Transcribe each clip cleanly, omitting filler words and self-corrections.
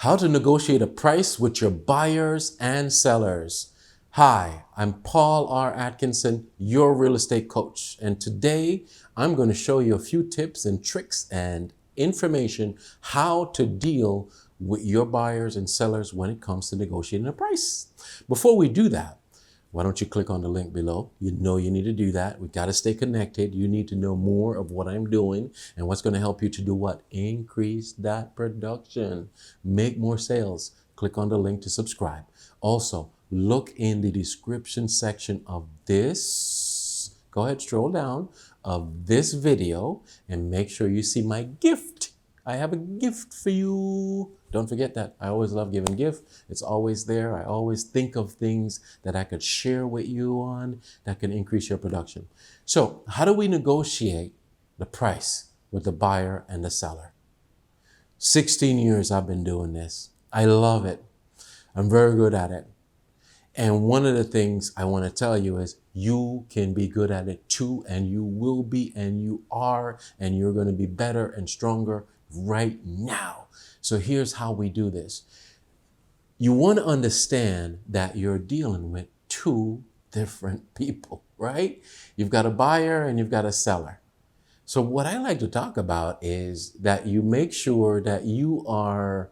How to negotiate a price with your buyers and sellers. Hi, I'm Paul R. Atkinson, your real estate coach. And today I'm going to show you a few tips and tricks and information how to deal with your buyers and sellers when it comes to negotiating a price. Before we do that, why don't you click on the link below? You know you need to do that. We got to stay connected. You need to know more of what I'm doing and what's going to help you to do what? Increase that production. Make more sales. Click on the link to subscribe. Also, look in the description section of this. Go ahead, stroll down of this video and make sure you see my gift. I have a gift for you. Don't forget that. I always love giving gifts. It's always there. I always think of things that I could share with you on that can increase your production. So how do we negotiate the price with the buyer and the seller? 16 years I've been doing this. I love it. I'm very good at it. And one of the things I want to tell you is you can be good at it too, and you will be, and you are, and you're going to be better and stronger right now. So here's how we do this. You want to understand that you're dealing with two different people, right? You've got a buyer and you've got a seller. So what I like to talk about is that you make sure that you are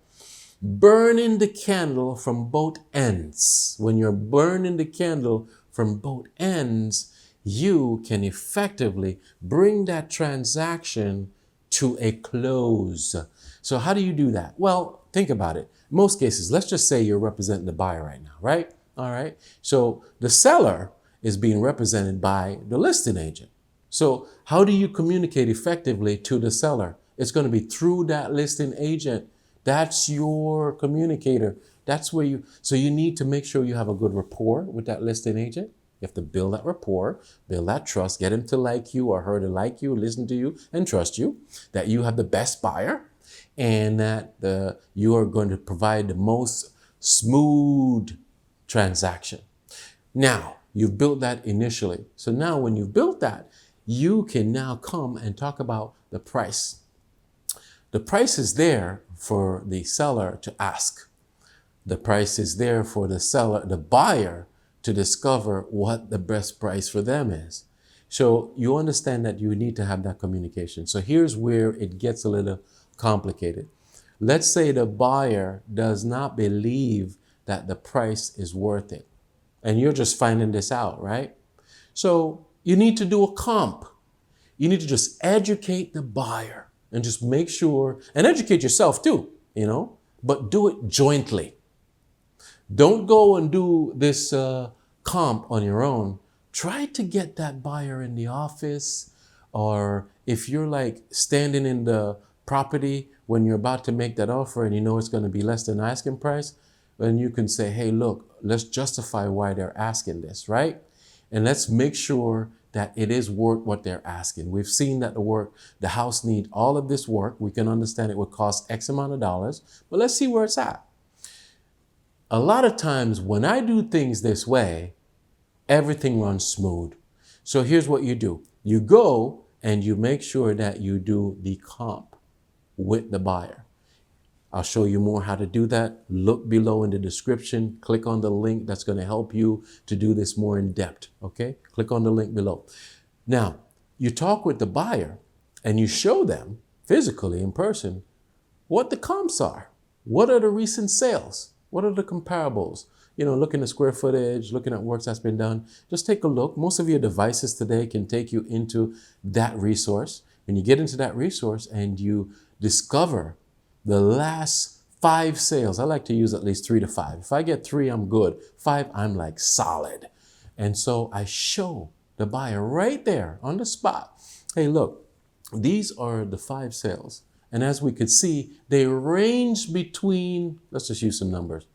burning the candle from both ends. When you're burning the candle from both ends, you can effectively bring that transaction to a close. So how do you do that? Well, think about it. In most cases, let's just say you're representing the buyer right now, right? All right. So the seller is being represented by the listing agent. So how do you communicate effectively to the seller? It's going to be through that listing agent. That's your communicator. That's where so you need to make sure you have a good rapport with that listing agent. You have to build that rapport, build that trust, get him to like you or her to like you, listen to you and trust you, that you have the best buyer and that you are going to provide the most smooth transaction. Now, you've built that initially. So now when you've built that, you can now come and talk about the price. The price is there for the seller to ask. The price is there for the buyer to discover what the best price for them is. So you understand that you need to have that communication. So here's where it gets a little complicated. Let's say the buyer does not believe that the price is worth it. And you're just finding this out, right? So you need to do a comp. You need to just educate the buyer and just make sure, and educate yourself too, but do it jointly. Don't go and do this comp on your own. Try to get that buyer in the office, or if you're like standing in the property when you're about to make that offer and you know it's going to be less than asking price, then you can say, hey, look, let's justify why they're asking this, right? And let's make sure that it is worth what they're asking. We've seen that the house need all of this work. We can understand it would cost X amount of dollars, but let's see where it's at. A lot of times when I do things this way, everything runs smooth. So here's what you do. You go and you make sure that you do the comp with the buyer. I'll show you more how to do that. Look below in the description. Click on the link that's going to help you to do this more in depth. Okay? Click on the link below. Now, you talk with the buyer and you show them physically in person what the comps are. What are the recent sales? What are the comparables? Looking at square footage, looking at work that's been done. Just take a look. Most of your devices today can take you into that resource. When you get into that resource and you discover the last 5 sales, I like to use at least 3 to 5. If I get 3, I'm good. 5, I'm like solid. And so I show the buyer right there on the spot, hey, look, these are the 5 sales. And as we could see, they range between, let's just use some numbers,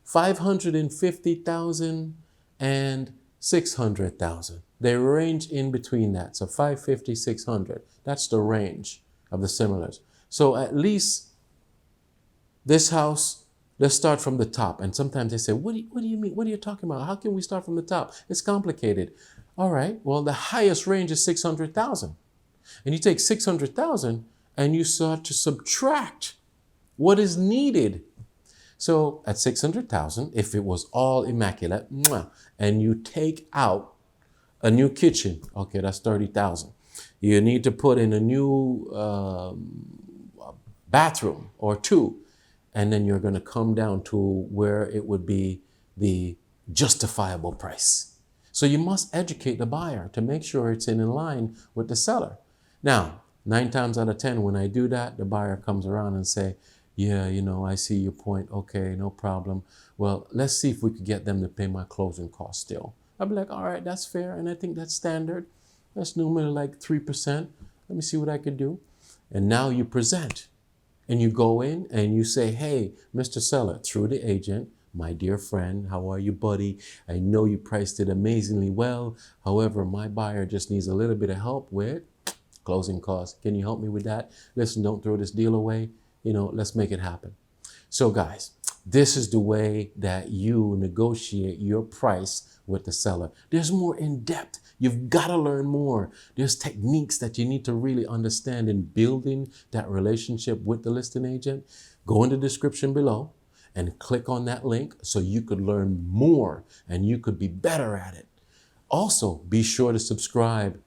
550,000 and 600,000. They range in between that. So 550, 600. That's the range of the similars. So at least this house, let's start from the top. And sometimes they say, what do you mean? What are you talking about? How can we start from the top? It's complicated. All right. Well, the highest range is 600,000. And you take 600,000 and you start to subtract what is needed So at 600,000, if it was all immaculate, and you take out a new kitchen, okay, that's 30,000. You need to put in a new bathroom or two, and then you're going to come down to where it would be the justifiable price. So you must educate the buyer to make sure it's in line with the seller. Now, 9 times out of 10, when I do that, the buyer comes around and say, yeah, I see your point. Okay, no problem. Well, let's see if we could get them to pay my closing costs still. I'll be like, all right, that's fair. And I think that's standard. That's normally like 3%. Let me see what I could do. And now you present and you go in and you say, hey, Mr. Seller, through the agent, my dear friend, how are you, buddy? I know you priced it amazingly well. However, my buyer just needs a little bit of help with closing costs. Can you help me with that? Listen, don't throw this deal away. Let's make it happen. So guys, this is the way that you negotiate your price with the seller. There's more in depth. You've got to learn more. There's techniques that you need to really understand in building that relationship with the listing agent. Go in the description below and click on that link so you could learn more and you could be better at it. Also, be sure to subscribe.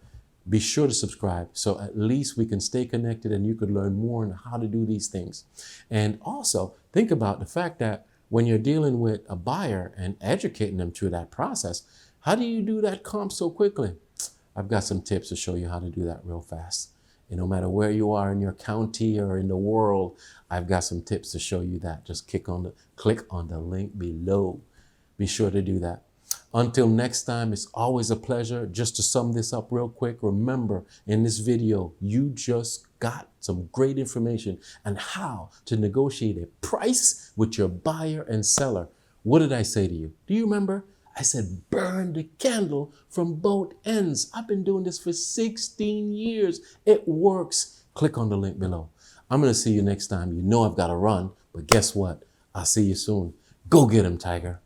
Be sure to subscribe so at least we can stay connected and you could learn more on how to do these things. And also think about the fact that when you're dealing with a buyer and educating them through that process, how do you do that comp so quickly? I've got some tips to show you how to do that real fast. And no matter where you are in your county or in the world, I've got some tips to show you that. Just click on the link below. Be sure to do that. Until next time, it's always a pleasure. Just to sum this up real quick, remember in this video, you just got some great information on how to negotiate a price with your buyer and seller. What did I say to you? Do you remember? I said, burn the candle from both ends. I've been doing this for 16 years. It works. Click on the link below. I'm going to see you next time. I've got to run, but guess what? I'll see you soon. Go get him, Tiger.